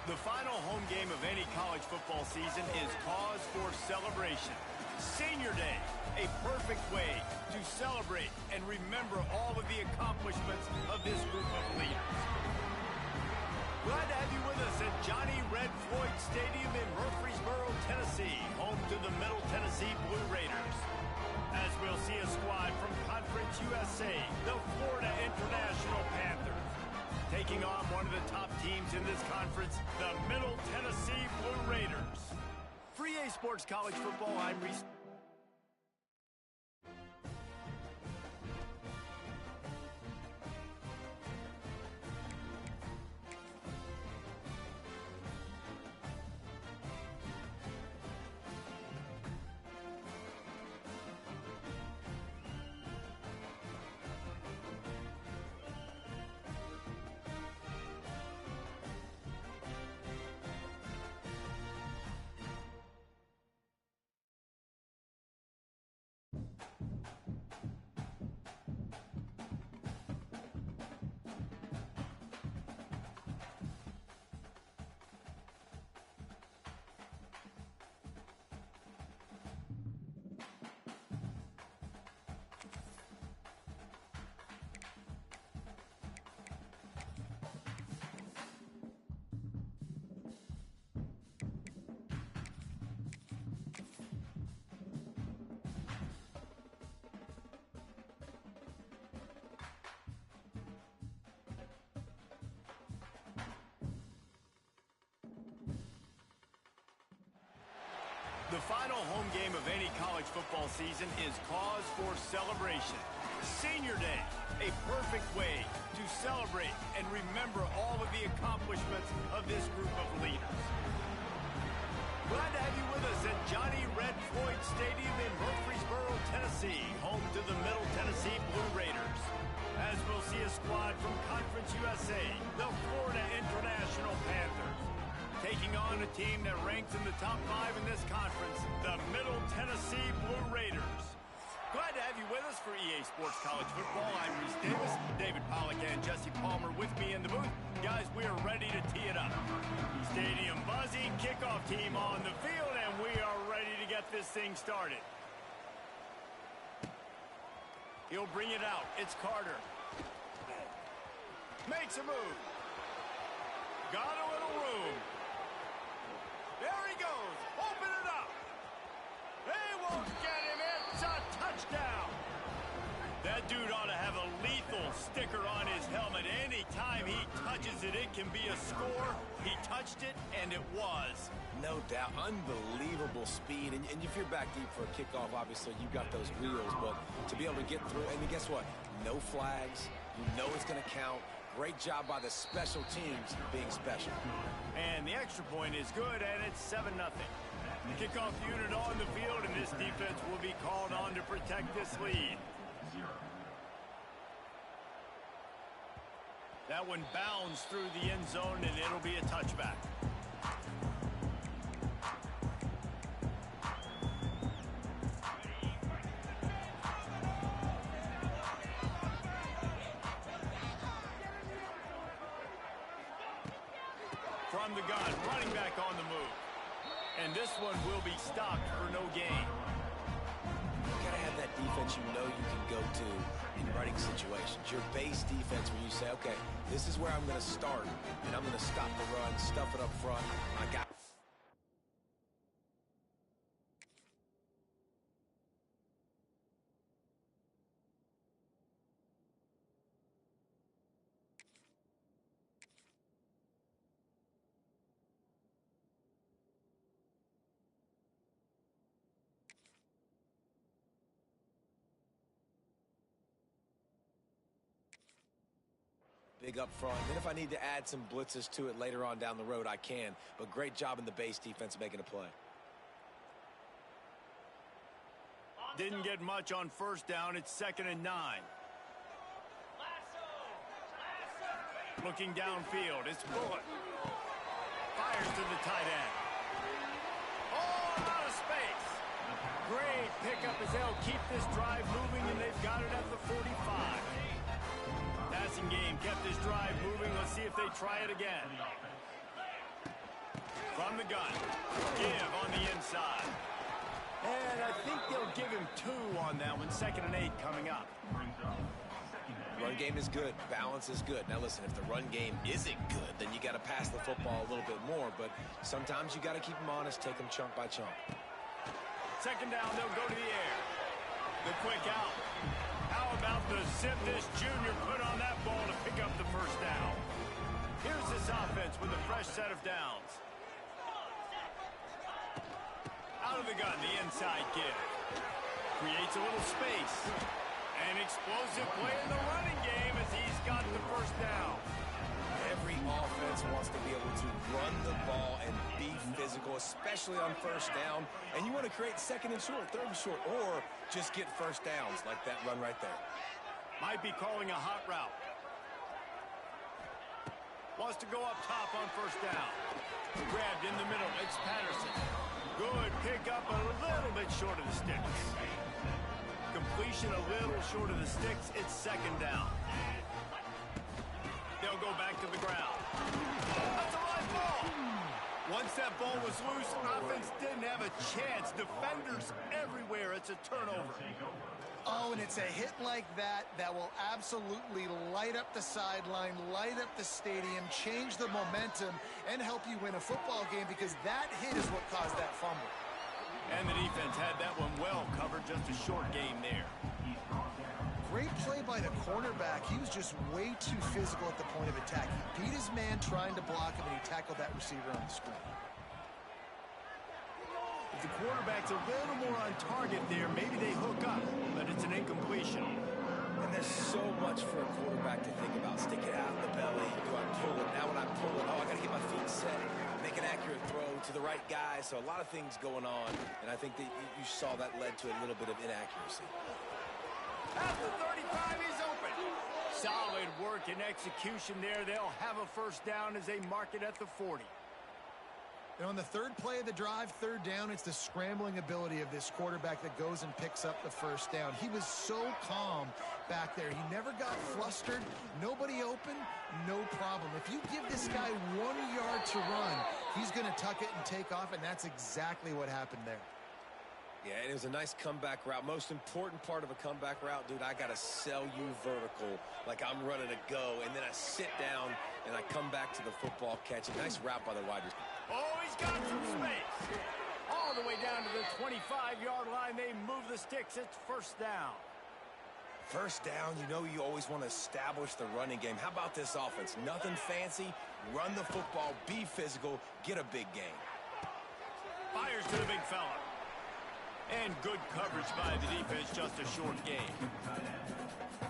The final home game of any college football season is cause for celebration. Senior Day, a perfect way to celebrate and remember all of the accomplishments of this group of leaders. Glad to have you with us at Johnny Red Floyd Stadium in Murfreesboro, Tennessee, home to the Middle Tennessee Blue Raiders. As we'll see a squad from Conference USA, the Florida International Panthers, taking on one of the top teams in this conference, the Middle Tennessee Blue Raiders. For EA Sports College Football, I'm Reese. The final home game of any college football season is cause for celebration. Senior Day, a perfect way to celebrate and remember all of the accomplishments of this group of leaders. Glad to have you with us at Johnny Red Floyd Stadium in Murfreesboro, Tennessee, home to the Middle Tennessee Blue Raiders. As we'll see a squad from Conference USA, the Florida International Panthers, taking on a team that ranks in the top 5 in this conference, the Middle Tennessee Blue Raiders. Glad to have you with us for EA Sports College Football. I'm Reese Davis, David Pollack and Jesse Palmer with me in the booth. Guys, we are ready to tee it up. Stadium buzzing, kickoff team on the field, and we are ready to get this thing started. He'll bring it out. It's Carter. Makes a move. Got a little room. There he goes. Open it up. They won't get him. It's a touchdown. That dude ought to have a lethal sticker on his helmet. Anytime he touches it, it can be a score. He touched it, and it was. No doubt. Unbelievable speed. And if you're back deep for a kickoff, obviously, you got those wheels. But to be able to get through, and guess what? No flags. You know it's going to count. Great job by the special teams being special. And the extra point is good, and it's 7-0. Kickoff unit on the field, and this defense will be called on to protect this lead. That one bounds through the end zone, and it'll be a touchback. From the gun, running back on the move. And this one will be stopped for no gain. You gotta have that defense you know you can go to in running situations. Your base defense where you say, okay, this is where I'm gonna start, and I'm gonna stop the run, stuff it up front. I got big up front. Then if I need to add some blitzes to it later on down the road, I can. But great job in the base defense making a play. Didn't get much on first down. It's 2nd and 9. Looking downfield. It's Bullock. Fires to the tight end. Oh, out of space. Great pickup as they'll keep this drive moving, and they've got it at the 45. Passing game kept this drive moving. Let's see if they try it again. From the gun. Give on the inside. And I think they'll give him 2 on that one. 2nd and 8 coming up. Run game is good. Balance is good. Now, listen, if the run game isn't good, then you got to pass the football a little bit more. But sometimes you got to keep them honest, take them chunk by chunk. 2nd down, they'll go to the air. The quick out. How about the zip this junior put on that ball to pick up the 1st down? Here's this offense with a fresh set of downs. Out of the gun, the inside give. Creates a little space. An explosive play in the running game as he's got the 1st down. Every offense wants to be able to run the ball and be physical, especially on 1st down. And you want to create 2nd and short, 3rd and short, or just get 1st downs like that run right there. Might be calling a hot route. Wants to go up top on 1st down. Grabbed in the middle. It's Patterson. Good pick up a little bit short of the sticks. Completion a little short of the sticks. It's 2nd down. They'll go back to the ground. That's a live ball. Once that ball was loose, offense didn't have a chance. Defenders everywhere. It's a turnover. Oh, and it's a hit like that that will absolutely light up the sideline, light up the stadium, change the momentum, and help you win a football game, because that hit is what caused that fumble. And the defense had that one well covered. Just a short game there. Great play by the cornerback. He was just way too physical at the point of attack. He beat his man trying to block him, and he tackled that receiver on the screen. If the quarterback's a little more on target there, maybe they hook up, but it's an incompletion. And there's so much for a quarterback to think about. Stick it out in the belly. Do I pull it? Now when I pull it, oh, I got to get my feet set. Make an accurate throw to the right guy. So a lot of things going on, and I think that you saw that led to a little bit of inaccuracy. At the 35, he's open. Solid work and execution there. They'll have a 1st down as they mark it at the 40. And on the 3rd play of the drive, 3rd down, it's the scrambling ability of this quarterback that goes and picks up the 1st down. He was so calm back there. He never got flustered. Nobody open, no problem. If you give this guy 1 yard to run, he's going to tuck it and take off, and that's exactly what happened there. Yeah, and it was a nice comeback route. Most important part of a comeback route, dude, I got to sell you vertical like I'm running a go, and then I sit down and I come back to the football catch. A nice route by the wide receiver. Oh, he's got some space. All the way down to the 25-yard line. They move the sticks. It's 1st down. 1st down, you know you always want to establish the running game. How about this offense? Nothing fancy. Run the football, be physical, get a big gain. Fires to the big fella. And good coverage by the defense, just a short game.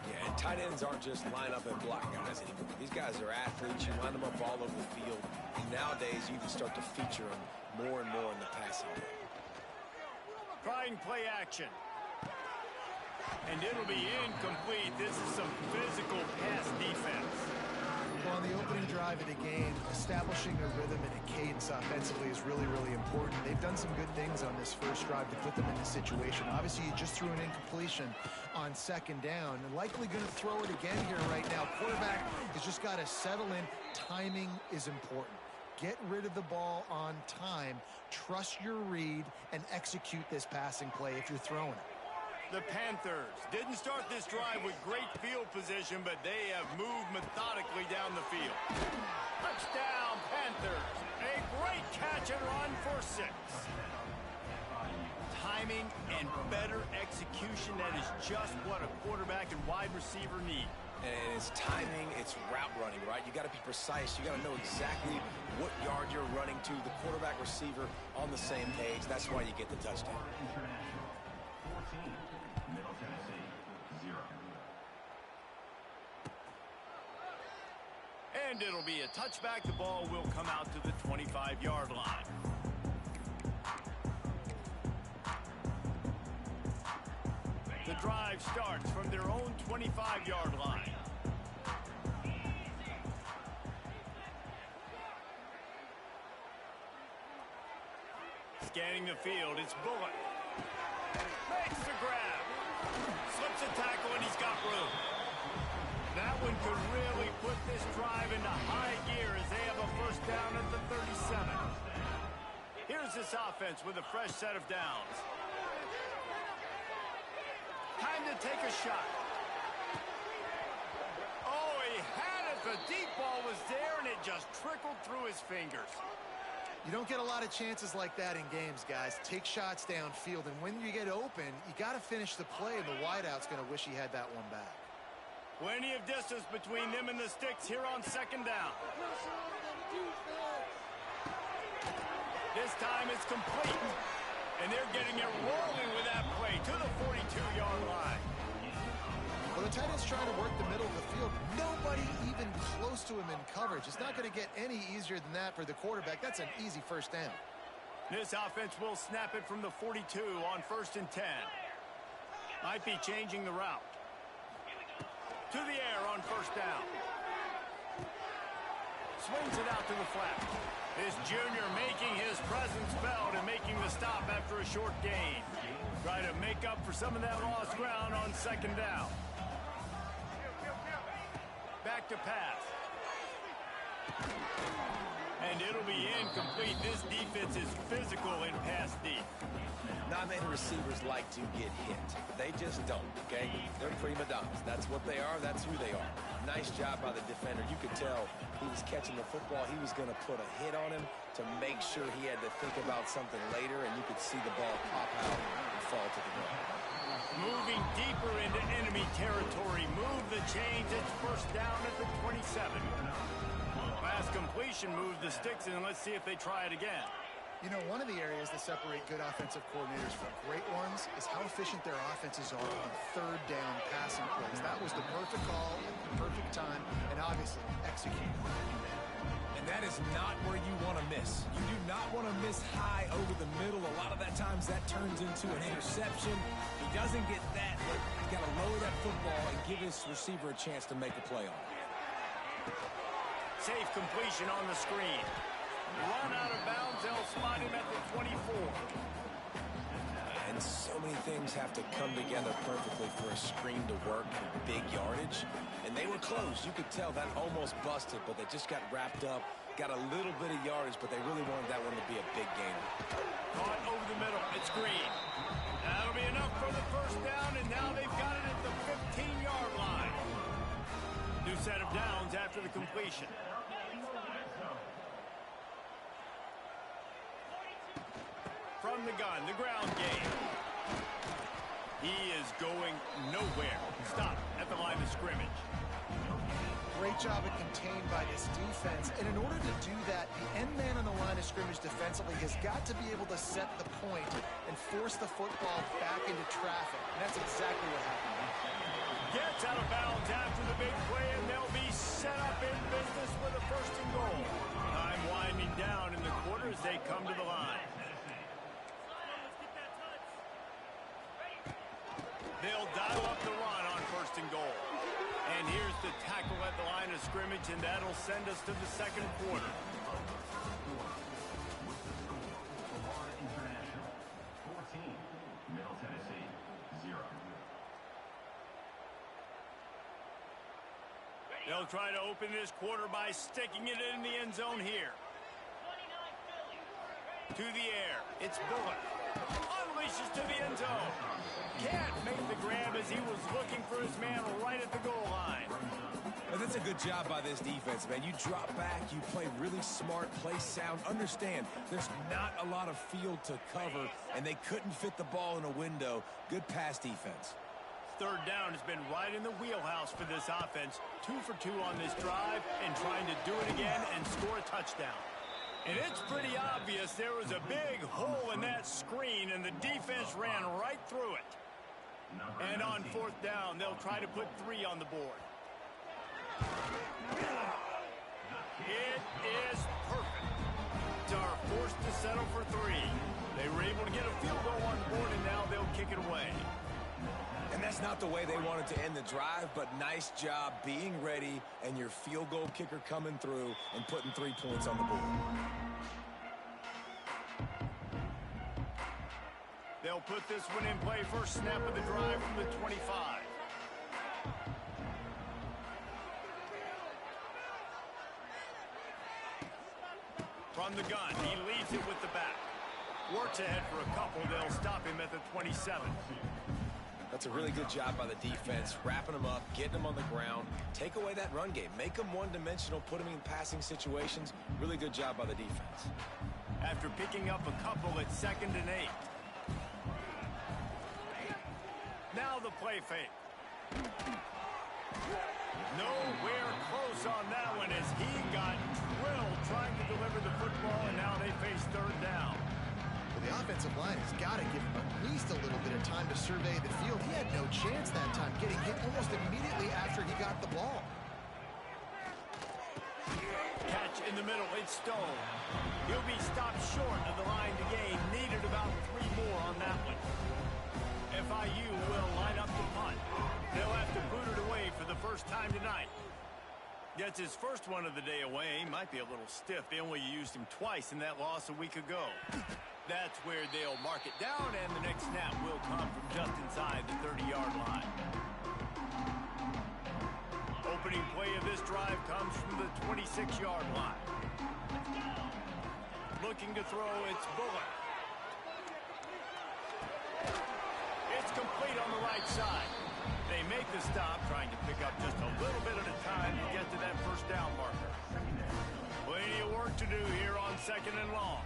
Yeah, and tight ends aren't just line up and block guys anymore. These guys are athletes. You line them up all over the field. And nowadays, you can start to feature them more and more in the passing game. Trying play action. And it'll be incomplete. This is some physical pass defense. Well, on the opening drive of the game, establishing a rhythm and a cadence offensively is really, really important. They've done some good things on this 1st drive to put them in this situation. Obviously, you just threw an incompletion on 2nd down, and likely going to throw it again here right now. Quarterback has just got to settle in. Timing is important. Get rid of the ball on time. Trust your read and execute this passing play if you're throwing it. The Panthers didn't start this drive with great field position, but they have moved methodically down the field. Touchdown, Panthers. A great catch and run for 6. Timing and better execution, that is just what a quarterback and wide receiver need. And it's timing, it's route running, right? You got to be precise. You got to know exactly what yard you're running to. The quarterback, receiver on the same page. That's why you get the touchdown. And it'll be a touchback. The ball will come out to the 25-yard line. The drive starts from their own 25-yard line. Scanning the field, it's Bullock. Makes the grab. Slips a tackle, and he's got room. That one could really put this drive into high gear as they have a 1st down at the 37. Here's this offense with a fresh set of downs. Time to take a shot. Oh, he had it. The deep ball was there, and it just trickled through his fingers. You don't get a lot of chances like that in games, guys. Take shots downfield, and when you get open, you got to finish the play, and the wideout's going to wish he had that one back. Plenty of distance between them and the sticks here on second down. This time it's complete, and they're getting it rolling with that play to the 42-yard line. Well, the tight end's trying to work the middle of the field. Nobody even close to him in coverage. It's not going to get any easier than that for the quarterback. That's an easy first down. This offense will snap it from the 42 on 1st and 10. Might be changing the route. To the air on 1st down. Swings it out to the flat. This junior making his presence felt and making the stop after a short gain. Try to make up for some of that lost ground on 2nd down. Back to pass. And it'll be incomplete. This defense is physical in pass deep. Not many receivers like to get hit. They just don't, okay? They're prima donnas. That's what they are. That's who they are. Nice job by the defender. You could tell he was catching the football. He was going to put a hit on him to make sure he had to think about something later, and you could see the ball pop out and fall to the ground. Moving deeper into enemy territory. Move the chains. It's 1st down at the 27. Pass completion moves the sticks, and let's see if they try it again. You know, one of the areas that separate good offensive coordinators from great ones is how efficient their offenses are on 3rd down passing plays. That was the perfect call at the perfect time, and obviously executed. And that is not where you want to miss. You do not want to miss high over the middle. A lot of that times that turns into an interception. He doesn't get that, but you got to lower that football and give his receiver a chance to make a play on it. Safe completion on the screen. Run out of bounds. They'll spot him at the 24. And so many things have to come together perfectly for a screen to work for big yardage. And they were close. You could tell that almost busted, but they just got wrapped up, got a little bit of yardage, but they really wanted that one to be a big game. Caught over the middle. It's Green. That'll be enough for the 1st down, and now they've got it at the 15-yard line. New set of downs after the completion. From the gun, the ground game. He is going nowhere. Stop at the line of scrimmage. Great job of contained by this defense. And in order to do that, the end man on the line of scrimmage defensively has got to be able to set the point and force the football back into traffic. And that's exactly what happened. Gets out of bounds after the big play, and they'll be set up in business with a 1st and goal. Time winding down in the quarter as they come to the line. They'll dial up the run on 1st and goal. And here's the tackle at the line of scrimmage, and that'll send us to the 2nd quarter. They'll try to open this quarter by sticking it in the end zone here. To the air. It's Bullock. Unleashes to the end zone. Can't make the grab as he was looking for his man right at the goal line. And that's a good job by this defense, man. You drop back, you play really smart, play sound. Understand, there's not a lot of field to cover, and they couldn't fit the ball in a window. Good pass defense. 3rd down has been right in the wheelhouse for this offense. 2 for 2 on this drive and trying to do it again and score a touchdown. And it's pretty obvious there was a big hole in that screen, and the defense ran right through it. And on 4th down, they'll try to put 3 on the board. It is perfect. Are forced to settle for 3. They were able to get a field goal on the board, and now they'll kick it away. And that's not the way they wanted to end the drive, but nice job being ready and your field goal kicker coming through and putting 3 points on the board. They'll put this one in play. First snap of the drive from the 25. From the gun, he leads it with the back. Works ahead for a couple. They'll stop him at the 27. That's a really good job by the defense, wrapping them up, getting them on the ground, take away that run game, make them one-dimensional, put them in passing situations. Really good job by the defense. After picking up a couple, it's 2nd and 8. Now the play fake. Nowhere close on that one as he got drilled trying to deliver the football, and now they face 3rd down. Well, the offensive line has got to give him at least a little bit of time to survey the field. He had no chance that time, getting hit almost immediately after he got the ball. Catch in the middle, it's Stone. He'll be stopped short of the line to gain. Needed about 3 more on that one. FIU will line up the punt. They'll have to boot it away for the first time tonight. Gets his first one of the day away. Might be a little stiff. They only used him twice in that loss a week ago. That's where they'll mark it down, and the next snap will come from just inside the 30-yard line. Opening play of this drive comes from the 26-yard line. Looking to throw, it's Bullock. It's complete on the right side. They make the stop, trying to pick up just a little bit at a time to get to that first down marker. Plenty of work to do here on 2nd and long.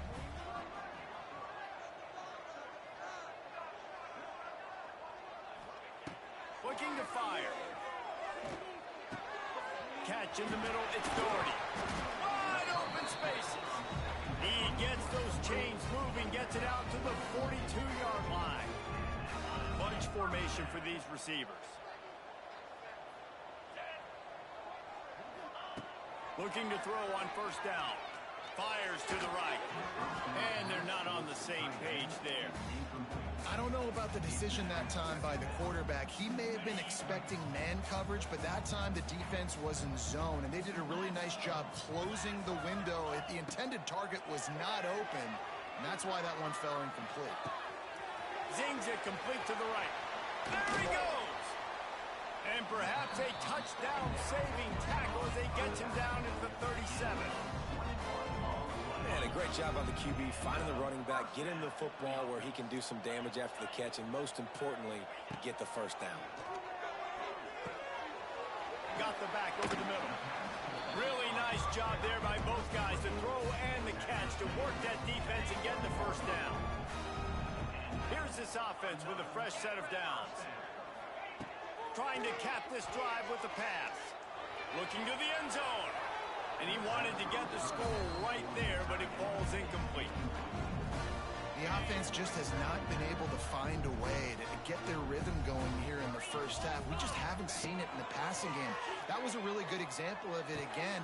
Looking to fire. Catch in the middle, it's Doherty. Wide open spaces. He gets those chains moving, gets it out to the 42-yard line. Bunch formation for these receivers. Looking to throw on 1st down. Fires to the right. And they're not on the same page there. I don't know about the decision that time by the quarterback. He may have been expecting man coverage, but that time the defense was in zone, and they did a really nice job closing the window. The intended target was not open, and that's why that one fell incomplete. Zings it complete to the right. There he goes! And perhaps a touchdown-saving tackle as they get him down at the 37. Man, a great job on the QB, finding the running back, get him the football where he can do some damage after the catch, and most importantly, get the first down. Got the back over the middle. Really nice job there by both guys, the throw and the catch, to work that defense and get the first down. Here's this offense with a fresh set of downs. Trying to cap this drive with the pass. Looking to the end zone. And he wanted to get the score right there, but it falls incomplete. The offense just has not been able to find a way to get their rhythm going here in the first half. We just haven't seen it in the passing game. That was a really good example of it again.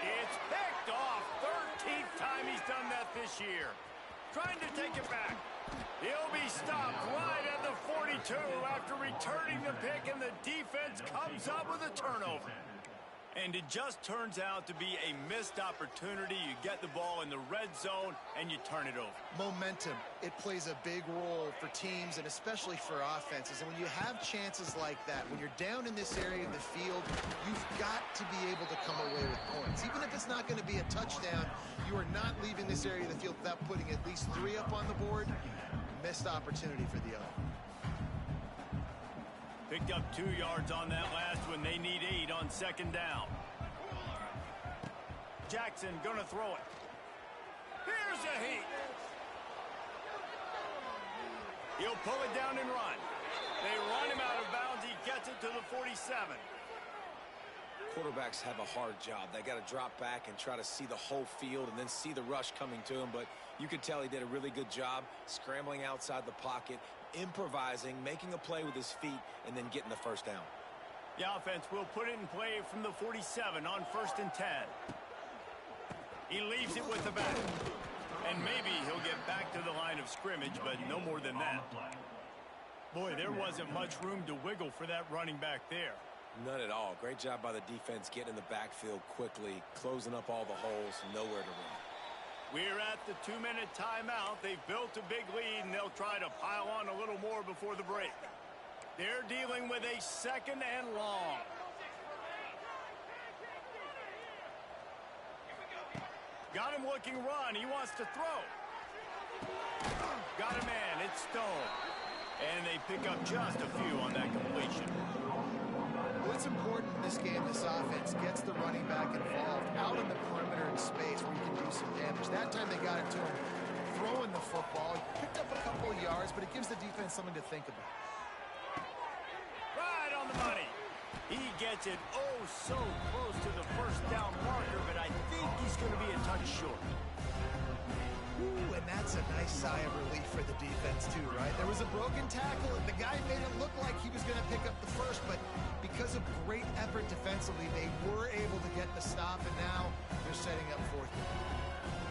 It's picked off. 13th time he's done that this year. Trying to take it back. He'll be stopped right at the 42 after returning the pick, and the defense comes up with a turnover. And it just turns out to be a missed opportunity. You get the ball in the red zone, and you turn it over. Momentum. It plays a big role for teams and especially for offenses. And when you have chances like that, when you're down in this area of the field, you've got to be able to come away with points. Even if it's not going to be a touchdown, you are not leaving this area of the field without putting at least 3 up on the board. Missed opportunity for the other. Picked up 2 yards on that last one. They need 8 on 2nd down. Jackson gonna throw it. Here's a heat. He'll pull it down and run. They run him out of bounds. He gets it to the 47. Quarterbacks have a hard job. They got to drop back and try to see the whole field and then see the rush coming to him. But you could tell he did a really good job scrambling outside the pocket, improvising, making a play with his feet, and then getting the first down. The offense will put it in play from the 47 on 1st and 10. He leaves it with the back. And maybe he'll get back to the line of scrimmage, but no more than that. Boy, there wasn't much room to wiggle for that running back there. None at all. Great job by the defense getting in the backfield quickly, closing up all the holes, nowhere to run. We're at the 2-minute timeout. They've built a big lead, and they'll try to pile on a little more before the break. They're dealing with a 2nd and long. Got him looking run. He wants to throw. Got a man. It's Stone. And they pick up just a few on that completion. Well, it's important in this game, this offense gets the running back involved out in the perimeter in space where you can do some damage. That time they got it to him throwing the football. Picked up a couple of yards, but it gives the defense something to think about. Right on the money. He gets it oh so close to the first down marker, but I think he's going to be a touch short. Ooh, and that's a nice sigh of relief for the defense too, right? There was a broken tackle, and the guy made it look like he was going to pick up the first, but because of great effort defensively, they were able to get the stop, and now they're setting up fourth down.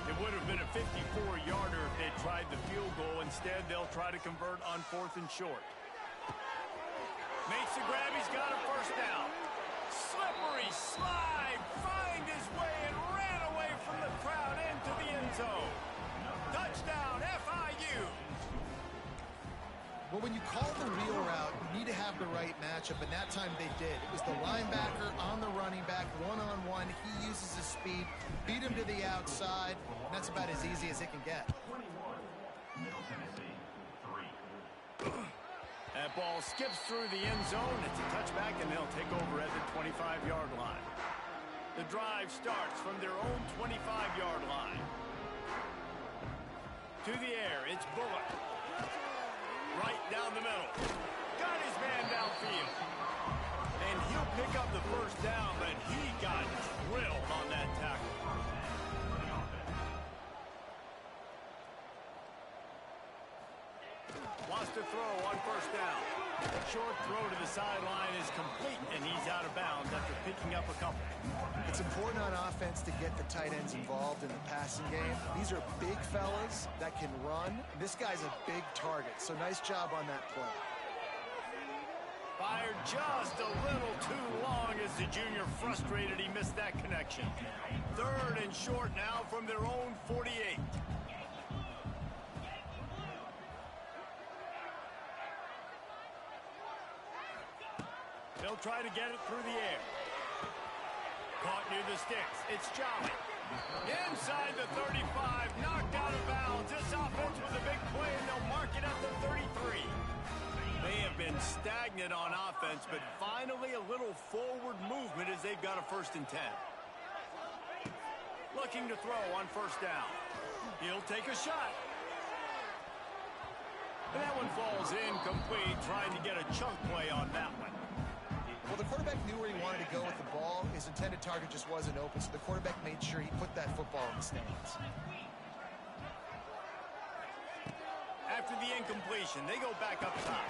It would have been a 54-yarder if they tried the field goal. Instead, they'll try to convert on 4th and short. Makes the grab. He's got a first down. Slippery slide. Find his way and ran away from the crowd into the end zone. Touchdown, FIU. Well, when you call the wheel route, you need to have the right matchup, and that time they did. It was the linebacker on the running back, one-on-one. He uses his speed, beat him to the outside, and that's about as easy as it can get. That ball skips through the end zone. It's a touchback, and they'll take over at the 25-yard line. The drive starts from their own 25-yard line. To the air, it's Bullock. Right down the middle. Got his man downfield. And he'll pick up the first down, but he got drilled on that tackle. Wants to throw on first down. Short throw to the sideline is complete, and he's out of bounds after picking up a couple. It's important on offense to get the tight ends involved in the passing game. These are big fellas that can run. This guy's a big target, so nice job on that play. Fired just a little too long as the junior frustrated he missed that connection. 3rd and short now from their own 48. They'll try to get it through the air. Caught near the sticks. It's Jolly. Inside the 35, knocked out of bounds. This offense was a big play, and they'll mark it at the 33. They have been stagnant on offense, but finally a little forward movement as they've got a 1st and 10. Looking to throw on first down. He'll take a shot. And that one falls incomplete, trying to get a chunk play on that one. Well, the quarterback knew where he wanted to go with the ball. His intended target just wasn't open, so the quarterback made sure he put that football in the stands. After the incompletion, they go back up top.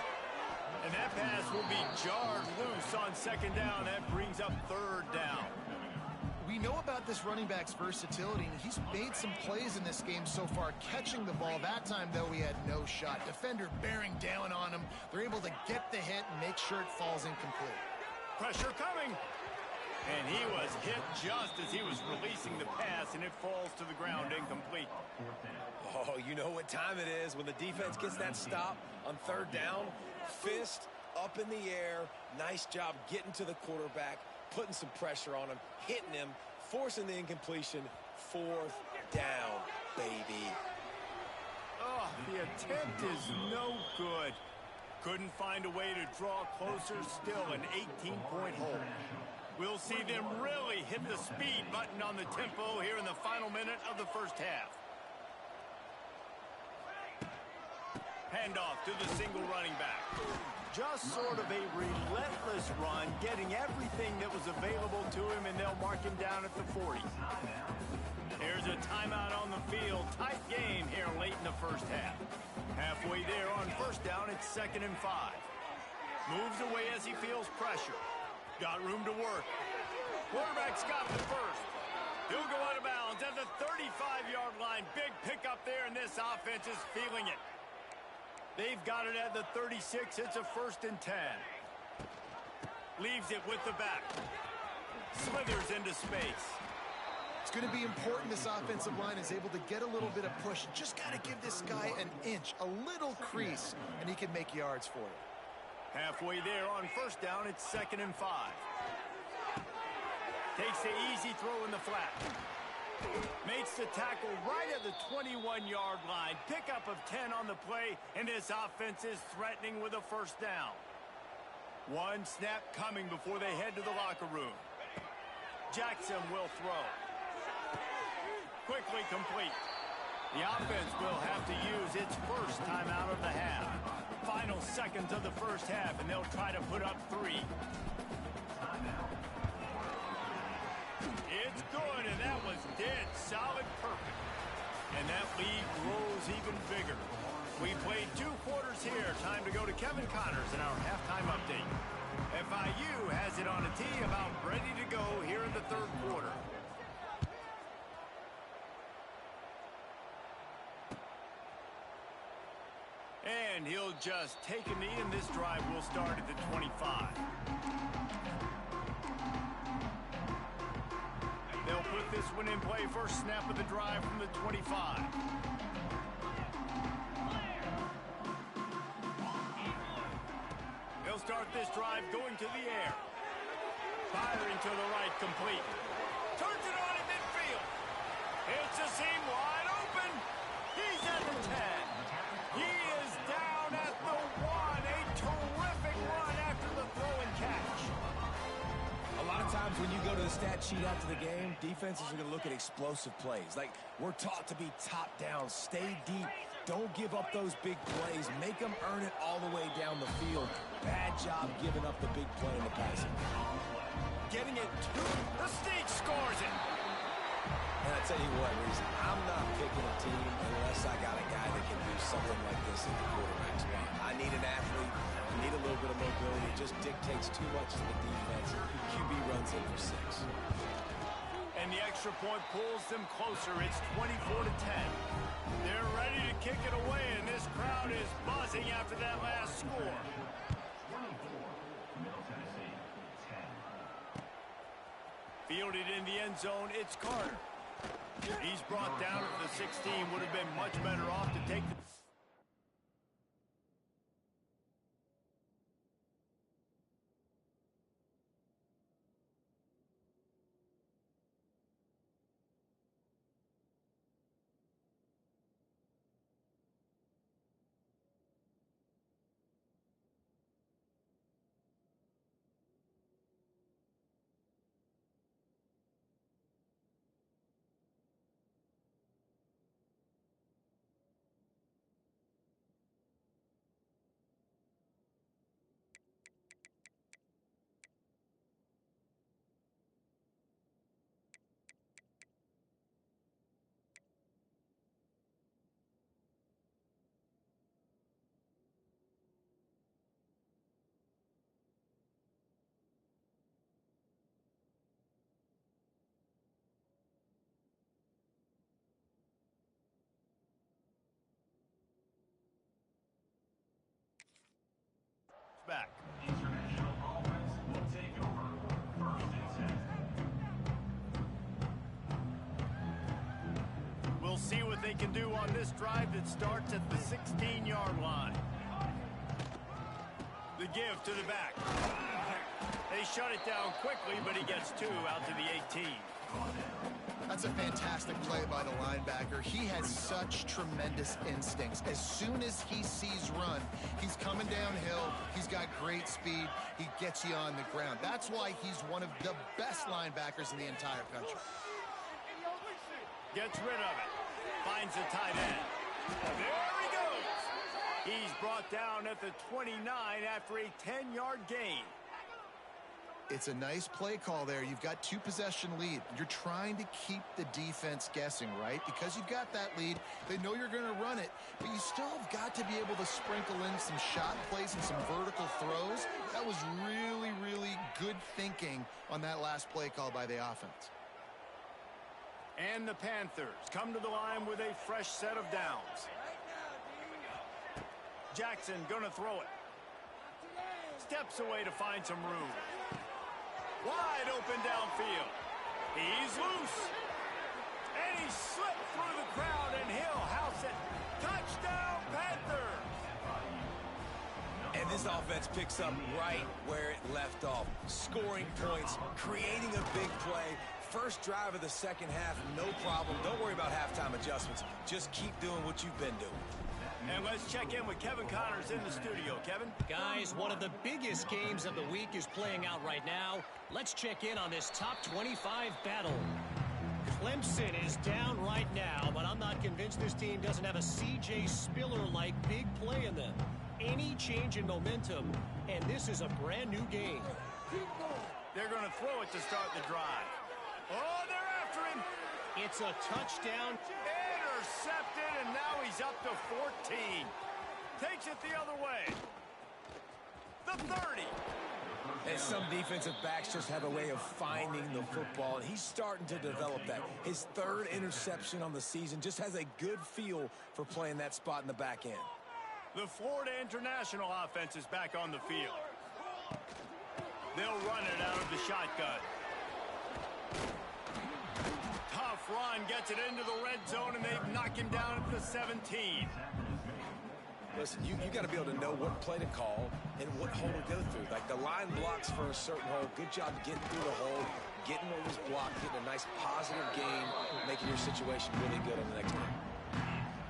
And that pass will be jarred loose on 2nd down. That brings up 3rd down. We know about this running back's versatility, and he's made some plays in this game so far, catching the ball. That time, though, he had no shot. Defender bearing down on him. They're able to get the hit and make sure it falls incomplete. Pressure coming. And he was hit just as he was releasing the pass, and it falls to the ground incomplete. Oh, you know what time it is when the defense gets that stop on 3rd down. Fist up in the air. Nice job getting to the quarterback, putting some pressure on him, hitting him, forcing the incompletion. 4th down, baby. Oh, the attempt is no good. Couldn't find a way to draw closer. Still an 18-point hole. We'll see them really hit the speed button on the tempo here in the final minute of the 1st half. Handoff to the single running back. Just sort of a relentless run, getting everything that was available to him, and they'll mark him down at the 40. Here's a timeout on the field. Tight game here late in the 1st half. Halfway there on 1st down, it's 2nd and 5. Moves away as he feels pressure. Got room to work. Quarterback's got the first. He'll go out of bounds at the 35-yard line. Big pickup there, and this offense is feeling it. They've got it at the 36. It's a 1st and 10. Leaves it with the back. Slithers into space. It's going to be important this offensive line is able to get a little bit of push. Just got to give this guy an inch, a little crease, and he can make yards for you. Halfway there on 1st down, it's 2nd and 5. Takes the easy throw in the flat. Makes the tackle right at the 21-yard line. Pickup of 10 on the play, and this offense is threatening with a first down. One snap coming before they head to the locker room. Jackson will throw. Quickly complete. The offense will have to use its first timeout of the half. Final seconds of the first half, and they'll try to put up 3. It's good, and that was dead solid perfect. And that lead grows even bigger. We played 2 quarters here. Time to go to Kevin Connors in our halftime update. FIU has it on a tee, about ready to go here in the 3rd quarter. And he'll just take a knee, and this drive will start at the 25. They'll put this one in play. First snap of the drive from the 25. They'll start this drive going to the air. Firing to the right, complete. Turns it on in midfield. It's a seam wide open. He's at the 10. He is down at the 1. A terrific run after the throw and catch. A lot of times when you go to the stat sheet after the game, defenses are going to look at explosive plays. Like, we're taught to be top down, stay deep, don't give up those big plays, make them earn it all the way down the field. Bad job giving up the big play in the passing. Getting it to the Sneak, scores it. And I tell you what, Reese, I'm not picking a team unless I got a guy that can do something like this in the quarterback spot. I need an athlete. I need a little bit of mobility. It just dictates too much to the defense. QB runs in for 6. And the extra point pulls them closer. It's 24-10. They're ready to kick it away, and this crowd is buzzing after that last score. Fielded in the end zone, it's Carter. He's brought down at the 16. Would have been much better off to take the... Back. International offense will take over. 1st and 10. We'll see what they can do on this drive that starts at the 16-yard line. The give to the back. They shut it down quickly, but he gets 2 out to the 18. That's a fantastic play by the linebacker. He has such tremendous instincts. As soon as he sees run, he's coming downhill. He's got great speed. He gets you on the ground. That's why he's one of the best linebackers in the entire country. Gets rid of it. Finds the tight end. There he goes. He's brought down at the 29 after a 10-yard gain. It's a nice play call there. You've got 2-possession lead. You're trying to keep the defense guessing, right? Because you've got that lead. They know you're going to run it, but you still have got to be able to sprinkle in some shot plays and some vertical throws. That was really, really good thinking on that last play call by the offense. And the Panthers come to the line with a fresh set of downs. Jackson gonna throw it. Steps away to find some room. Wide open downfield. He's loose. And he slipped through the crowd, and he'll house it. Touchdown, Panthers! And this offense picks up right where it left off. Scoring points, creating a big play, first drive of the second half, no problem. Don't worry about halftime adjustments. Just keep doing what you've been doing. And let's check in with Kevin Connors in the studio. Kevin? Guys, one of the biggest games of the week is playing out right now. Let's check in on this top 25 battle. Clemson is down right now, but I'm not convinced this team doesn't have a C.J. Spiller-like big play in them. Any change in momentum, and this is a brand new game. They're going to throw it to start the drive. Oh, they're after him. It's a touchdown. Intercepted, and now he's up to 14. Takes it the other way. The 30. And some defensive backs just have a way of finding the football, and he's starting to develop that. His third interception on the season, just has a good feel for playing that spot in the back end. The Florida International offense is back on the field. They'll run it out of the shotgun. Tough run, gets it into the red zone, and they've knocked him down at the 17. Listen, you got to be able to know what play to call and what hole to go through. Like the line blocks for a certain hole. Good job getting through the hole, getting what was blocked, getting a nice positive gain, making your situation really good on the next game.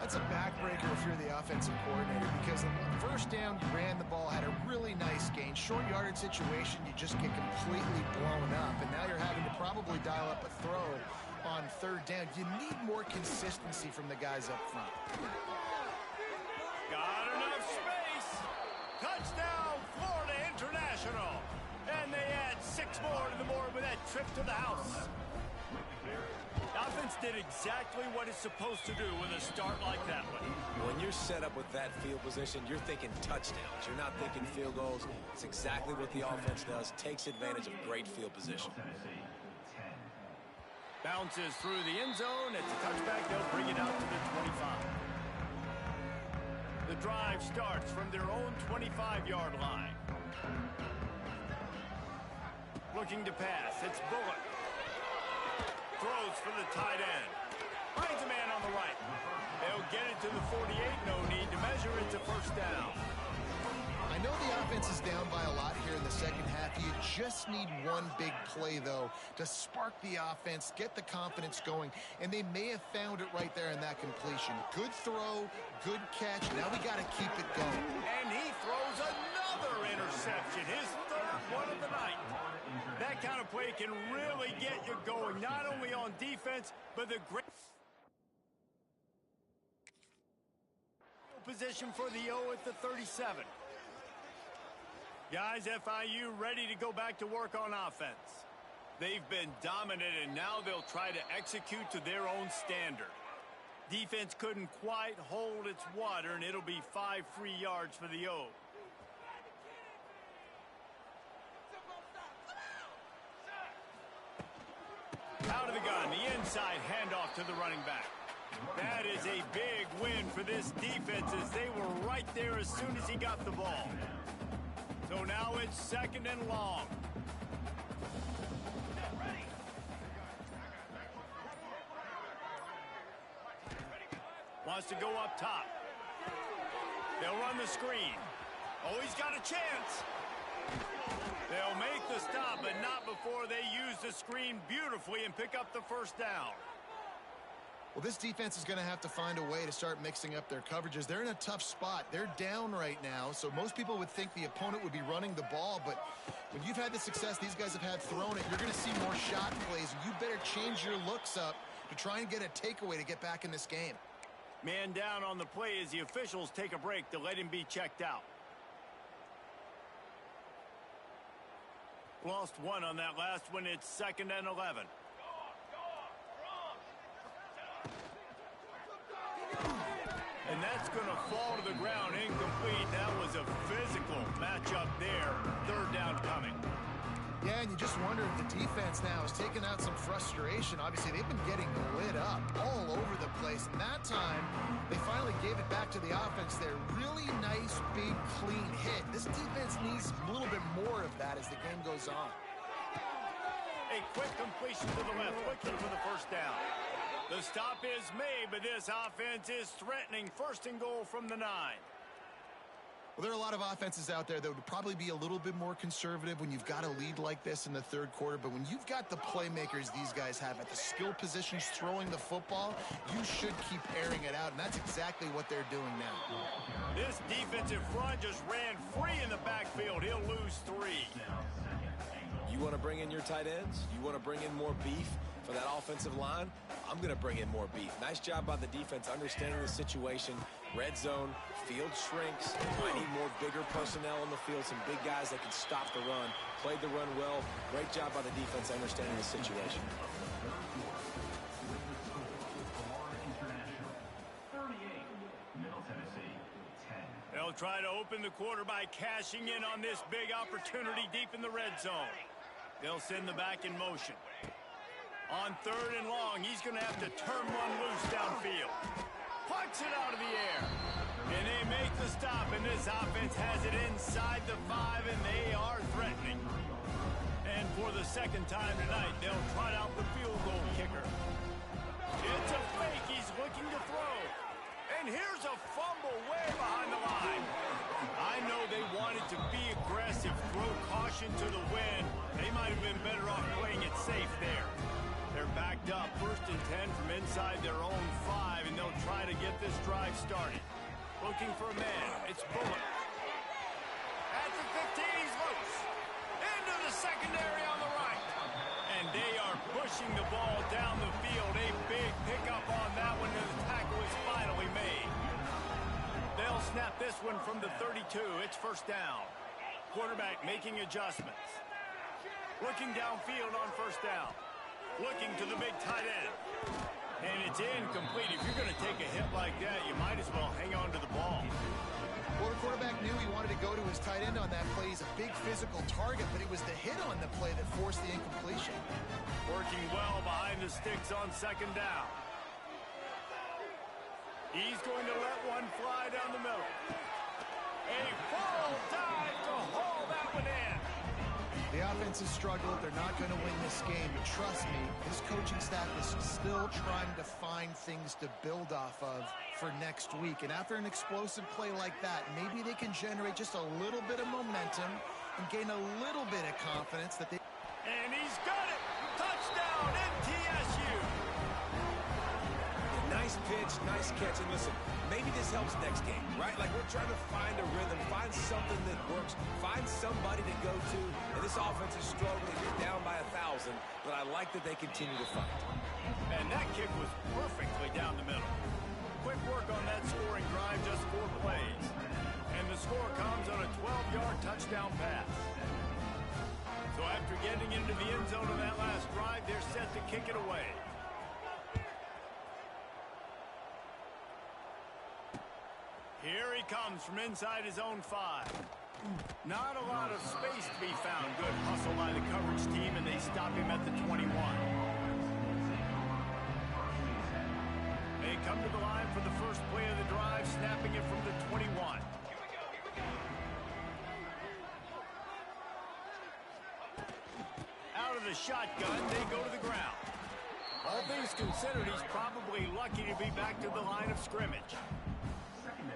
That's a backbreaker if you're the offensive coordinator, because on the first down, you ran the ball, had a really nice gain. Short yardage situation, you just get completely blown up, and now you're having to probably dial up a throw on third down. You need more consistency from the guys up front. Got enough space. Touchdown, Florida International. And they add 6 more to the board with that trip to the house. The offense did exactly what it's supposed to do with a start like that one. When you're set up with that field position, you're thinking touchdowns. You're not thinking field goals. It's exactly what the offense does. Takes advantage of great field position. Bounces through the end zone. It's a touchback. They'll bring it out to the 25. The drive starts from their own 25-yard line. Looking to pass. It's Bullock. Throws for the tight end. Finds a man on the right. They'll get it to the 48. No need to measure. It's a first down. I know the offense is down by a lot here in the second half. You just need one big play, though, to spark the offense, get the confidence going, and they may have found it right there in that completion. Good throw, good catch. Now we got to keep it going. And he throws another interception, his third one of the night. That kind of play can really get you going, not only on defense, but the great position for the O at the 37. Guys, FIU ready to go back to work on offense. They've been dominant, and now they'll try to execute to their own standard. Defense couldn't quite hold its water, and it'll be 5 free yards for the O. Out of the gun, the inside handoff to the running back. That is a big win for this defense, as they were right there as soon as he got the ball. So now it's 2nd and long. Wants to go up top. They'll run the screen. Oh, he's got a chance. They'll make the stop, but not before they use the screen beautifully and pick up the first down. Well, this defense is going to have to find a way to start mixing up their coverages. They're in a tough spot. They're down right now, so most people would think the opponent would be running the ball, but when you've had the success these guys have had throwing it, you're going to see more shot plays, and you better change your looks up to try and get a takeaway to get back in this game. Man down on the play as the officials take a break to let him be checked out. Lost one on that last one. It's 2nd and 11. And that's going to fall to the ground incomplete. That was a physical matchup there. 3rd down coming. Yeah, and you just wonder if the defense now is taking out some frustration. Obviously, they've been getting lit up all over the place. And that time, they finally gave it back to the offense there. Really nice, big, clean hit. This defense needs a little bit more of that as the game goes on. A quick completion to the left, looking for the first down. The stop is made, but this offense is threatening. 1st and goal from the 9. Well, there are a lot of offenses out there that would probably be a little bit more conservative when you've got a lead like this in the third quarter. But when you've got the playmakers these guys have at the skill positions throwing the football, you should keep airing it out. And that's exactly what they're doing now. This defensive front just ran free in the backfield. He'll lose 3. You want to bring in your tight ends? You want to bring in more beef for that offensive line? I'm going to bring in more beef. Nice job by the defense understanding the situation. Red zone, field shrinks. I need more bigger personnel on the field, some big guys that can stop the run. Played the run well. Great job by the defense understanding the situation. They'll try to open the quarter by cashing in on this big opportunity deep in the red zone. They'll send the back in motion. On 3rd and long, he's going to have to turn one loose downfield. Punts it out of the air. And they make the stop, and this offense has it inside the 5, and they are threatening. And for the second time tonight, they'll trot out the field goal kicker. It's a fake. He's looking to throw. And here's a fumble way behind the line. I know they wanted to be aggressive, throw caution to the wind. They might have been better off playing it safe there. They're backed up, 1st and 10 from inside their own 5, and they'll try to get this drive started. Looking for a man. It's Bullock. At the 15, he's loose. Into the secondary on the right. And they are pushing the ball down the field. A big pickup on that one, and the tackle is finally made. They'll snap this one from the 32. It's 1st down. Quarterback making adjustments. Looking downfield on 1st down. Looking to the big tight end. And it's incomplete. If you're going to take a hit like that, you might as well hang on to the ball. Well, the quarterback knew he wanted to go to his tight end on that play. He's a big physical target, but it was the hit on the play that forced the incompletion. Working well behind the sticks on 2nd down. He's going to let one fly down the middle. A full dive to haul that one in. The offense has struggled. They're not going to win this game. But trust me, this coaching staff is still trying to find things to build off of for next week. And after an explosive play like that, maybe they can generate just a little bit of momentum and gain a little bit of confidence that they... And he's got it! Touchdown, MTSU! Nice pitch, nice catch. And listen, maybe this helps next game, right? Like we're trying to find a rhythm, find something that works, find somebody to go to. And this offense is struggling. They're down by 1,000, but I like that they continue to fight. And that kick was perfectly down the middle. Quick work on that scoring drive, just 4 plays. And the score comes on a 12-yard touchdown pass. So after getting into the end zone on that last drive, they're set to kick it away. Here he comes from inside his own 5. Not a lot of space to be found. Good hustle by the coverage team, and they stop him at the 21. They come to the line for the first play of the drive, snapping it from the 21. Out of the shotgun, they go to the ground. All things considered, he's probably lucky to be back to the line of scrimmage.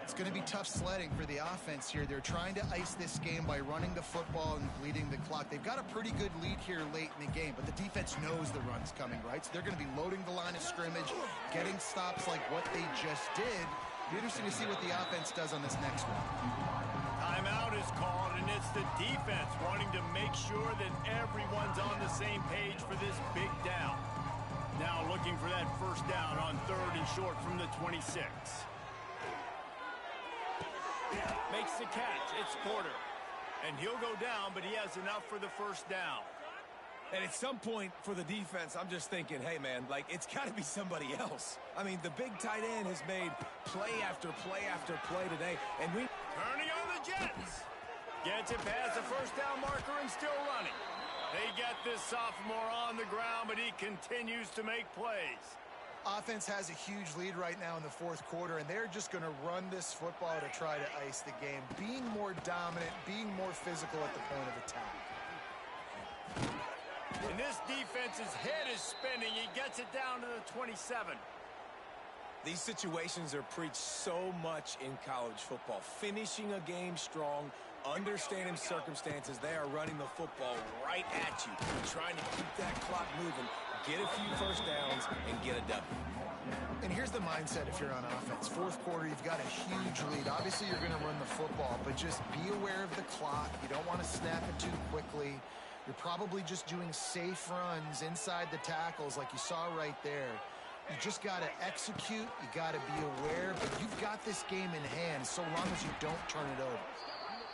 It's going to be tough sledding for the offense here. They're trying to ice this game by running the football and bleeding the clock. They've got a pretty good lead here late in the game, but the defense knows the run's coming, right? So they're going to be loading the line of scrimmage, getting stops like what they just did. It'll be interesting to see what the offense does on this next one. Timeout is called, and it's the defense wanting to make sure that everyone's on the same page for this big down. Now looking for that 1st down on 3rd and short from the 26. Makes the catch. It's Porter. And he'll go down, but he has enough for the 1st down. And at some point for the defense, I'm just thinking, hey, man, like, it's got to be somebody else. I mean, the big tight end has made play after play after play today. And we... Turning on the Jets. Gets it past the 1st down marker and still running. They get this sophomore on the ground, but he continues to make plays. Offense has a huge lead right now in the 4th quarter, and they're just going to run this football to try to ice the game, being more dominant, being more physical at the point of attack. And this defense's head is spinning. He gets it down to the 27. These situations are preached so much in college football. Finishing a game strong, understanding circumstances. They are running the football right at you, trying to keep that clock moving, get a few first downs, and get a W. And here's the mindset if you're on offense. Fourth quarter, you've got a huge lead. Obviously, you're going to run the football, but just be aware of the clock. You don't want to snap it too quickly. You're probably just doing safe runs inside the tackles like you saw right there. You just got to execute. You got to be aware, but you've got this game in hand so long as you don't turn it over.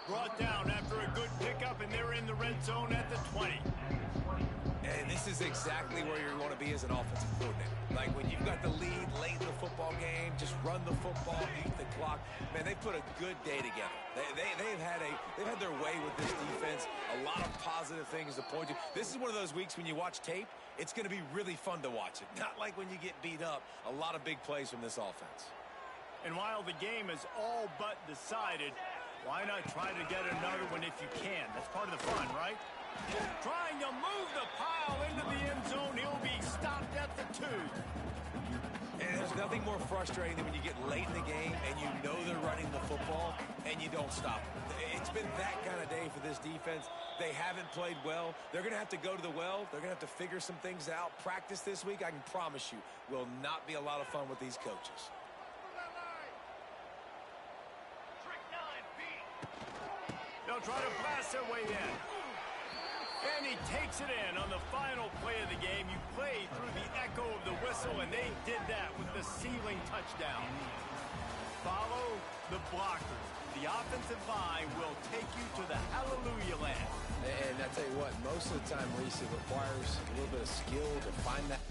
Brought down after a good pickup, and they're in the red zone at the 20. And this is exactly where you want to be as an offensive coordinator. Like when you've got the lead late in the football game, just run the football, eat the clock. Man, they put a good day together. They've had their way with this defense. A lot of positive things to point to. This is one of those weeks when you watch tape, it's going to be really fun to watch it. Not like when you get beat up. A lot of big plays from this offense. And while the game is all but decided, why not try to get another one if you can? That's part of the fun, right? Trying to move the pile into the end zone. He'll be stopped at the 2. And there's nothing more frustrating than when you get late in the game and you know they're running the football and you don't stop them. It's been that kind of day for this defense. They haven't played well. They're going to have to go to the well. They're going to have to figure some things out. Practice this week, I can promise you, will not be a lot of fun with these coaches. They'll try to blast their way in. And he takes it in on the final play of the game. You played through the echo of the whistle, and they did that with the sealing touchdown. Follow the blockers. The offensive line will take you to the hallelujah land. And I tell you what, most of the time, Reese, it requires a little bit of skill to find that.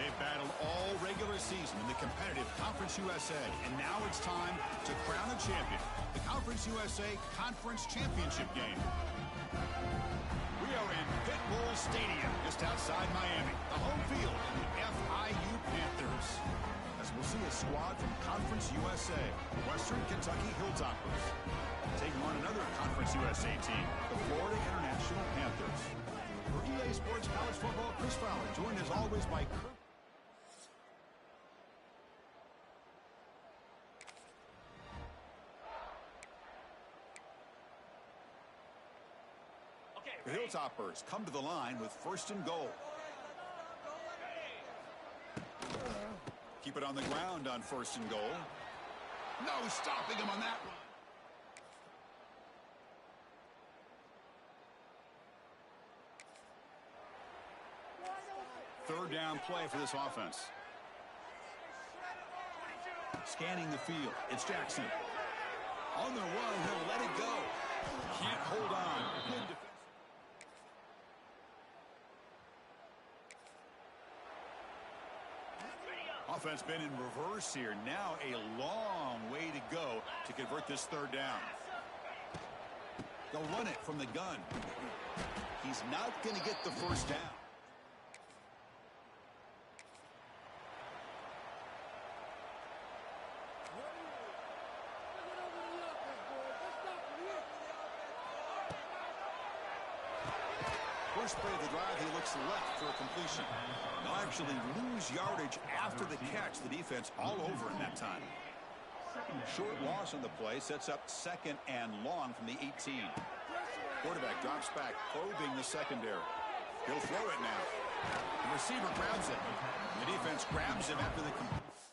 They've battled all regular season in the competitive Conference USA, and now it's time to crown a champion. The Conference USA Conference Championship game. We are in Pitbull Stadium, just outside Miami, the home field of the FIU Panthers. As we'll see a squad from Conference USA, Western Kentucky Hilltoppers, taking on another Conference USA team, the Florida International Panthers. For EA Sports College Football, Chris Fowler, joined as always by Kirk. The Hilltoppers come to the line with 1st and goal. Keep it on the ground on 1st and goal. No stopping him on that one. Third down play for this offense. Scanning the field. It's Jackson. On the run, he'll let it go. Can't hold on. Good defense. Offense been in reverse here. Now a long way to go to convert this 3rd down. They'll run it from the gun. He's not going to get the 1st down. First play of the drive, he looks left for a completion. They'll actually lose yardage after the catch. The defense all over in that time. Short loss on the play sets up 2nd and long from the 18. Quarterback drops back, probing the secondary. He'll throw it now. The receiver grabs it. The defense grabs him after the completion.